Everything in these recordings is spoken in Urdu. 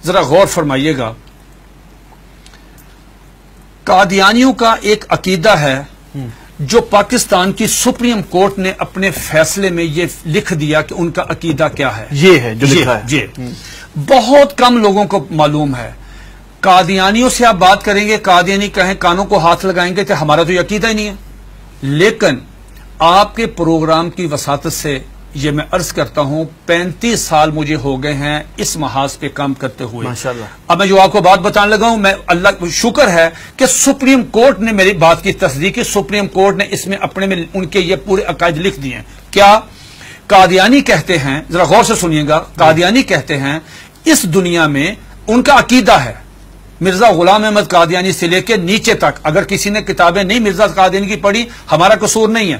ذرا غور فرمائیے گا، قادیانیوں کا ایک عقیدہ ہے جو پاکستان کی سپریم کورٹ نے اپنے فیصلے میں یہ لکھ دیا کہ ان کا عقیدہ کیا ہے. یہ ہے جو لکھا ہے. بہت کم لوگوں کو معلوم ہے. قادیانیوں سے آپ بات کریں گے، قادیانی کہیں کانوں کو ہاتھ لگائیں گے کہ ہمارا تو یہ عقیدہ ہی نہیں ہے. لیکن آپ کے پروگرام کی وساطت سے یہ میں عرض کرتا ہوں 35 سال مجھے ہو گئے ہیں اس محاذ پہ کام کرتے ہوئے. ماشاءاللہ. اب میں جو آپ کو بات بتانے لگا ہوں، میں اللہ شکر ہے کہ سپریم کورٹ نے میری بات کی تصدیق کی. سپریم کورٹ نے اس میں اپنے میں ان کے یہ پورے عقائد لکھ دیے ہیں. کیا قادیانی کہتے ہیں، ذرا غور سے سنیے گا، قادیانی کہتے ہیں اس دنیا میں ان کا عقیدہ ہے مرزا غلام احمد قادیانی سے لے کے نیچے تک. اگر کسی نے کتابیں نہیں مرزا قادیانی کی پڑھی، ہمارا قصور نہیں ہے.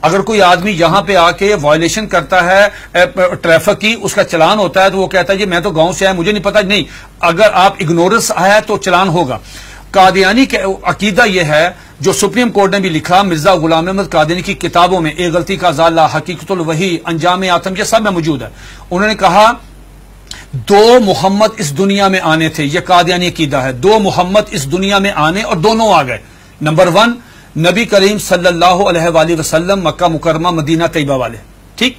اگر کوئی آدمی یہاں پہ آ کے وائلیشن کرتا ہے ٹریفک کی، اس کا چلان ہوتا ہے تو وہ کہتا ہے جی میں تو گاؤں سے آیا، مجھے نہیں پتا. نہیں، اگر آپ اگنورنس آیا تو چلان ہوگا. قادیانی کا عقیدہ یہ ہے جو سپریم کورٹ نے بھی لکھا، مرزا غلام احمد قادیانی کی کتابوں میں ایک غلطی کا ازالہ، حقیقت الوحی، انجام آتم، یہ سب میں موجود ہے. انہوں نے کہا 2 محمد اس دنیا میں آنے تھے. یہ قادیانی عقیدہ ہے. 2 محمد اس دنیا میں آنے اور دونوں آ گئے. نمبر 1 نبی کریم صلی اللہ علیہ وآلہ وسلم، مکہ مکرمہ مدینہ طیبہ والے، ٹھیک.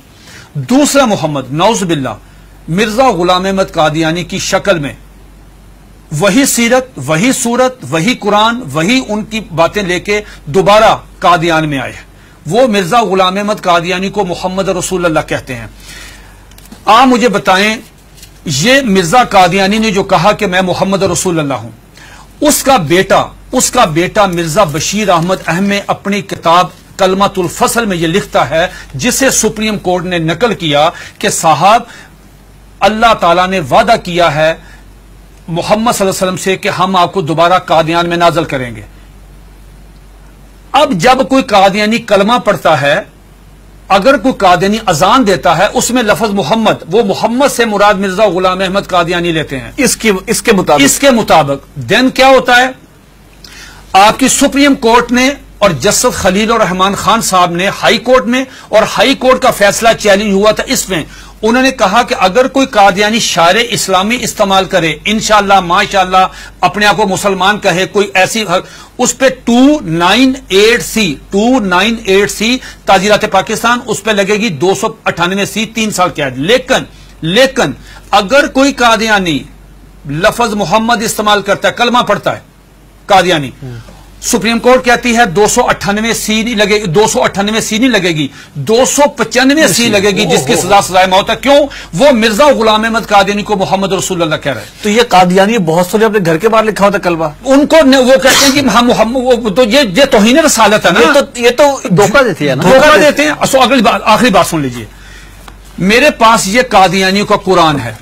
دوسرا محمد نعوذ باللہ مرزا غلام احمد قادیانی کی شکل میں وہی سیرت، وہی صورت، وہی قرآن، وہی ان کی باتیں لے کے دوبارہ قادیان میں آئے. وہ مرزا غلام احمد قادیانی کو محمد رسول اللہ کہتے ہیں. آپ مجھے بتائیں، یہ مرزا قادیانی نے جو کہا کہ میں محمد رسول اللہ ہوں، اس کا بیٹا مرزا بشیر احمد احمد اپنی کتاب کلمۃ الفصل میں یہ لکھتا ہے، جسے سپریم کورٹ نے نقل کیا کہ صاحب اللہ تعالیٰ نے وعدہ کیا ہے محمد صلی اللہ علیہ وسلم سے کہ ہم آپ کو دوبارہ قادیان میں نازل کریں گے. اب جب کوئی قادیانی کلمہ پڑھتا ہے، اگر کوئی قادیانی اذان دیتا ہے، اس میں لفظ محمد، وہ محمد سے مراد مرزا غلام احمد قادیانی لیتے ہیں اس کے مطابق. دین کیا ہوتا ہے؟ آپ کی سپریم کورٹ نے اور جسٹس خلیل الرحمان خان صاحب نے ہائی کورٹ میں، اور ہائی کورٹ کا فیصلہ چیلنج ہوا تھا اس میں، انہوں نے کہا کہ اگر کوئی قادیانی شعر اسلامی استعمال کرے، انشاءاللہ ماشاءاللہ اپنے آپ کو مسلمان کہے، کوئی ایسی، اس پہ 298C تعزیرات پاکستان، اس پہ لگے گی 298C 3 سال قید. لیکن اگر کوئی قادیانی لفظ محمد استعمال کرتا ہے، کلمہ پڑھتا ہے قادیانی، سپریم کورٹ کہتی ہے 298C نہیں لگے گی، 298C نہیں لگے گی، 295C لگے گی، جس کی سزا سزائے موت ہے. کیوں؟ وہ مرزا غلام احمد قادیانی کو محمد رسول اللہ کہہ رہے ہیں. تو یہ قادیانی بہت سارے اپنے گھر کے باہر لکھا ہوتا کلمہ، ان کو وہ کہتے ہیں کہ ہم محمد، تو یہ توہین رسالت ہے نا. یہ تو دھوکہ دیتے ہیں نا، دھوکہ دیتے ہیں. آخری بات سن لیجئے، میرے پاس یہ قادیانیوں کا قرآن ہے،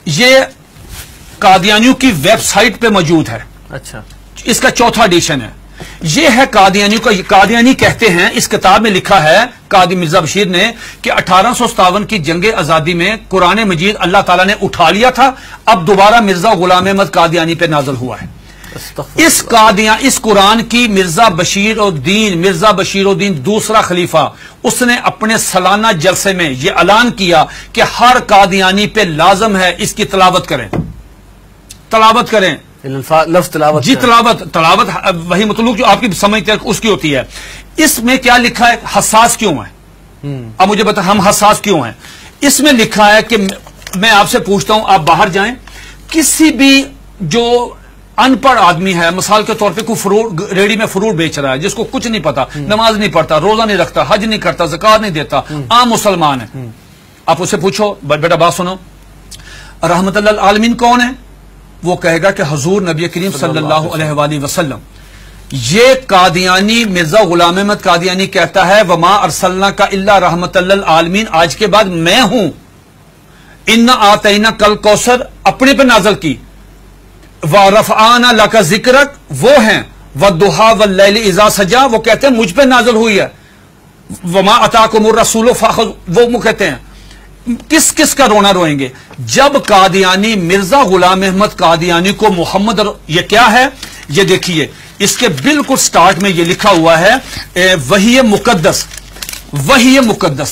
یہ قادیانیوں کی ویب سائٹ پہ موجود ہے. اچھا، اس کا 4تھا ایڈیشن ہے. یہ ہے قادیانیوں کا. قادیانی کہتے ہیں، اس کتاب میں لکھا ہے قاضی مرزا بشیر نے کہ 1857 کی جنگ آزادی میں قرآن مجید اللہ تعالیٰ نے اٹھا لیا تھا، اب دوبارہ مرزا غلام احمد قادیانی پہ نازل ہوا ہے. اس قرآن کی مرزا بشیر الدین دوسرا خلیفہ، اس نے اپنے سالانہ جلسے میں یہ اعلان کیا کہ ہر قادیانی پہ لازم ہے اس کی تلاوت کریں. لفظ تلاوت، جی تلاوت وہی مطلوب جو آپ کی سمجھتے ہیں اس کی ہوتی ہے. اس میں کیا لکھا ہے؟ حساس کیوں ہے؟ اب مجھے بتا ہم حساس کیوں ہیں؟ اس میں لکھا ہے کہ میں آپ سے پوچھتا ہوں، آپ باہر جائیں، کسی بھی جو ان پڑھ آدمی ہے، مثال کے طور پہ کوئی ریڑی میں فروٹ بیچ رہا ہے، جس کو کچھ نہیں پتا، نماز نہیں پڑھتا، روزہ نہیں رکھتا، حج نہیں کرتا، زکات نہیں دیتا، عام مسلمان ہے، آپ اسے پوچھو بیٹا بات سنو، رحمت اللہ العالمین کون ہے؟ وہ کہے گا کہ حضور نبی کریم صلی اللہ علیہ وآلہ وسلم. یہ قادیانی مرزا غلام احمد قادیانی کہتا ہے وما ارسلناک الا رحمت للعالمین، آج کے بعد میں ہوں. انا آتینا کل کوثر اپنے پہ نازل کی، ورفعنا لک ذکرک وہ ہیں، والضحی واللیل اذا سجا وہ کہتے ہیں مجھ پہ نازل ہوئی ہے، وما اتاکم الرسول فخذوہ وہ کہتے ہیں. کس کا رونا روئیں گے جب قادیانی مرزا غلام احمد قادیانی کو محمد یہ کیا ہے؟ یہ دیکھیے اس کے بالکل سٹارٹ میں یہ لکھا ہوا ہے وحی مقدس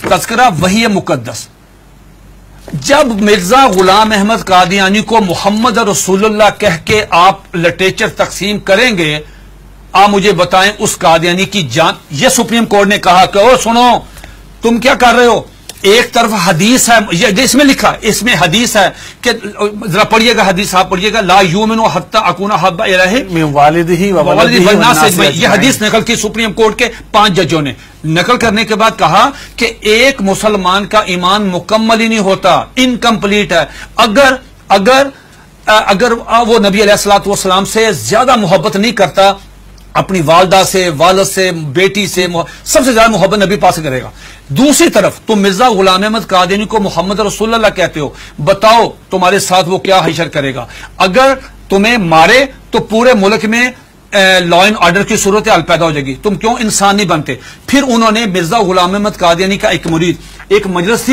تذکرہ وحی مقدس. جب مرزا غلام احمد قادیانی کو محمد رسول اللہ کہہ کے آپ لٹریچر تقسیم کریں گے، آپ مجھے بتائیں اس قادیانی کی جان. یہ سپریم کورٹ نے کہا کہ او سنو تم کیا کر رہے ہو، ایک طرف حدیث ہے، اس میں لکھا، اس میں حدیث ہے کہ ذرا پڑھیے گا حدیث، آپ پڑھیے گا، لا یؤمن حتی اکون احب الیہ من والدہ والناس اجمعین. یہ حدیث نقل کی سپریم کورٹ کے 5 ججوں نے. نقل کرنے کے بعد کہا کہ ایک مسلمان کا ایمان مکمل ہی نہیں ہوتا، انکمپلیٹ ہے اگر وہ نبی علیہ الصلوۃ والسلام سے زیادہ محبت نہیں کرتا، اپنی والدہ سے، والد سے، بیٹی سے، سب سے زیادہ محبت نبی پاس کرے گا. دوسری طرف تم مرزا غلام احمد قادیانی کو محمد رسول اللہ کہتے ہو، بتاؤ تمہارے ساتھ وہ کیا حشر کرے گا. اگر تمہیں مارے تو پورے ملک میں لا اینڈ آرڈر کی صورتحال پیدا ہو جائے گی، تم کیوں انسان نہیں بنتے. پھر انہوں نے مرزا غلام احمد قادیانی کا ایک مرید، ایک مجلس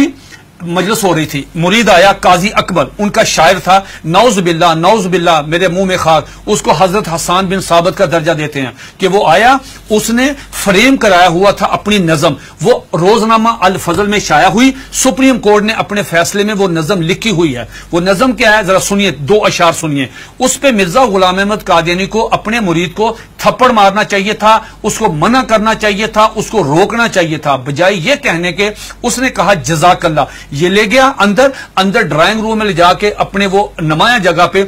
ہو رہی تھی، مرید آیا قاضی اکبر، ان کا شاعر تھا، نعوذ باللہ میرے منہ میں خاک، اس کو حضرت حسان بن ثابت کا درجہ دیتے ہیں کہ وہ آیا، اس نے فریم کرایا ہوا تھا اپنی نظم، وہ روزنامہ الفضل میں شائع ہوئی، سپریم کورٹ نے اپنے فیصلے میں وہ نظم لکھی ہوئی ہے. وہ نظم کیا ہے ذرا سنیے، 2 اشعار سنیے. اس پہ مرزا غلام احمد قادیانی کو اپنے مرید کو تھپڑ مارنا چاہیے تھا، اس کو منع کرنا چاہیے تھا، اس کو روکنا چاہیے تھا، بجائے یہ کہنے کے اس نے کہا جزاک اللہ. یہ لے گیا اندر ڈرائنگ روم میں لے جا کے اپنے وہ نمایاں جگہ پہ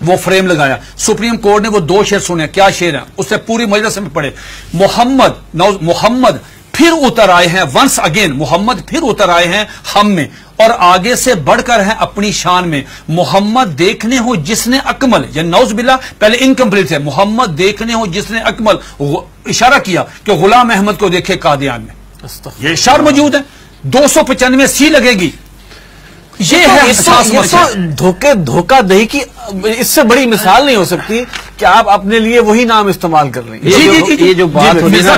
وہ فریم لگایا. سپریم کورٹ نے وہ 2 شعر سنے. کیا شعر ہیں اس سے پوری مجلس میں پڑھے. محمد پھر اتر آئے ہیں، ونس اگین محمد پھر اتر آئے ہیں ہم میں، اور آگے سے بڑھ کر ہیں اپنی شان میں. محمد دیکھنے ہو جس نے اکمل، یہ نعوذ باللہ پہلے انکمپلیٹ ہے، محمد دیکھنے ہو جس نے اکمل، اشارہ کیا کہ غلام احمد کو دیکھے قادیان میں. یہ اشعار موجود ہے، 295 سی لگے گی. یہ ہے دھوکہ دہی کی اس سے بڑی مثال نہیں ہو سکتی کہ آپ اپنے لیے وہی نام استعمال کر رہے ہیں. یہ جو بات مرزا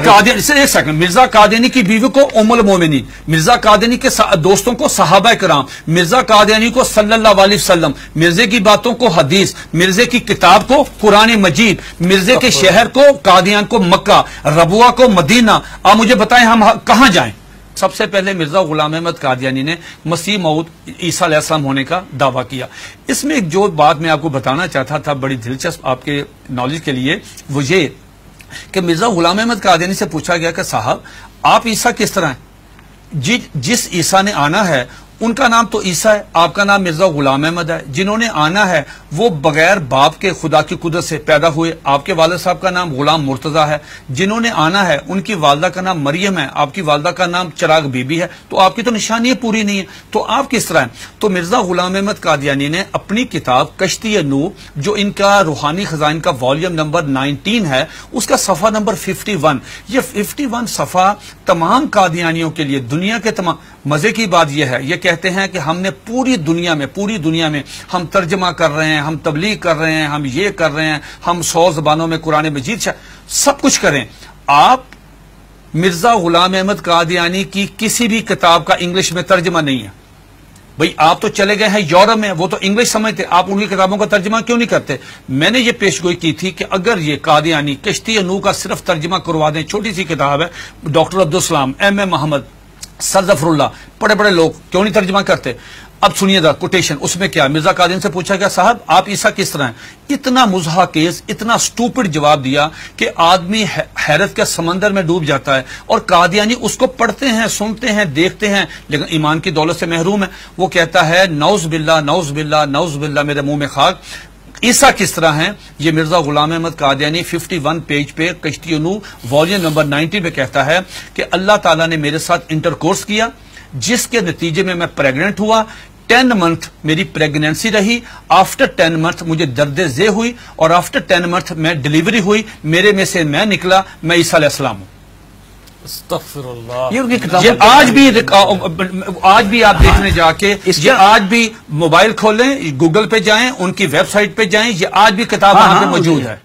قادیانی کی بیوی کو ام المومنین، مرزا قادیانی کے دوستوں کو صحابہ کرام، مرزا قادیانی کو صلی اللہ علیہ وسلم، مرزے کی باتوں کو حدیث، مرزے کی کتاب کو قرآن مجید، مرزے کے شہر کو قادیان کو مکہ، ربوہ کو مدینہ. آپ مجھے بتائیں ہم کہاں جائیں؟ سب سے پہلے مرزا غلام احمد قادیانی نے مسیح موعود عیسیٰ علیہ السلام ہونے کا دعویٰ کیا. اس میں ایک جو بات میں آپ کو بتانا چاہتا تھا بڑی دلچسپ آپ کے نالج کے لیے، وہ یہ کہ مرزا غلام احمد قادیانی سے پوچھا گیا کہ صاحب آپ عیسیٰ کس طرح ہیں؟ جس عیسیٰ نے آنا ہے ان کا نام تو عیسیٰ ہے، آپ کا نام مرزا غلام احمد ہے. جنہوں نے آنا ہے وہ بغیر باپ کے خدا کی قدرت سے پیدا ہوئے، آپ کے والد صاحب کا نام غلام مرتضیٰ ہے. جنہوں نے آنا ہے ان کی والدہ کا نام مریم ہے، آپ کی والدہ کا نام چراغ بی بی ہے. تو آپ کی تو نشانی پوری نہیں ہے، تو آپ کس طرح ہیں؟ تو مرزا غلام احمد قادیانی نے اپنی کتاب کشتی نوح، جو ان کا روحانی خزائن کا والیوم نمبر 19 ہے، اس کا صفحہ نمبر 51، یہ 51 صفحہ تمام قادیانیوں کے لیے، دنیا کے تمام. مزے کی بات یہ ہے، یہ کہتے ہیں کہ ہم نے پوری دنیا میں ہم ترجمہ کر رہے ہیں، ہم تبلیغ کر رہے ہیں، ہم یہ کر رہے ہیں، ہم 100 زبانوں میں قرآن مجید سب کچھ کریں. آپ مرزا غلام احمد قادیانی کی کسی بھی کتاب کا انگلش میں ترجمہ نہیں ہے. بھئی آپ تو چلے گئے ہیں یورپ میں، وہ تو انگلش سمجھتے، آپ ان کی کتابوں کا ترجمہ کیوں نہیں کرتے؟ میں نے یہ پیشگوئی کی تھی کہ اگر یہ قادیانی کشتی نوح کا صرف ترجمہ کروا دیں، چھوٹی سی کتاب ہے، ڈاکٹر عبدالسلام، ایم اے محمد، سر ظفر اللہ، بڑے لوگ کیوں نہیں ترجمہ کرتے؟ اب سنیے دا کوٹیشن، اس میں کیا مرزا قادیانی سے پوچھا گیا صاحب آپ عیسیٰ کس طرح ہیں؟ اتنا مضحکیز، اتنا سٹوپڈ جواب دیا کہ آدمی حیرت کے سمندر میں ڈوب جاتا ہے. اور قادیانی اس کو پڑھتے ہیں، سنتے ہیں، دیکھتے ہیں، لیکن ایمان کی دولت سے محروم ہے. وہ کہتا ہے نعوذ باللہ میرے منہ میں خاک، عیسیٰ کس طرح ہیں؟ یہ مرزا غلام احمد قادیانی 51 پیج پہ کشتی نوح والیوم نمبر 19 پہ کہتا ہے کہ اللہ تعالیٰ نے میرے ساتھ انٹرکورس کیا، جس کے نتیجے میں پریگننٹ ہوا. 10 منتھ میری پریگنینسی رہی، آفٹر 10 منتھ مجھے درد ذیل ہوئی، اور آفٹر 10 منتھ میں ڈیلیوری ہوئی، میرے میں سے میں نکلا، میں عیسیٰ علیہ السلام ہوں. استغفر اللہ. یہ آج بھی آپ دیکھنے جا کے، یہ آج بھی موبائل کھولیں، گوگل پہ جائیں، ان کی ویب سائٹ پہ جائیں، یہ آج بھی کتاب وہاں پہ موجود ہے.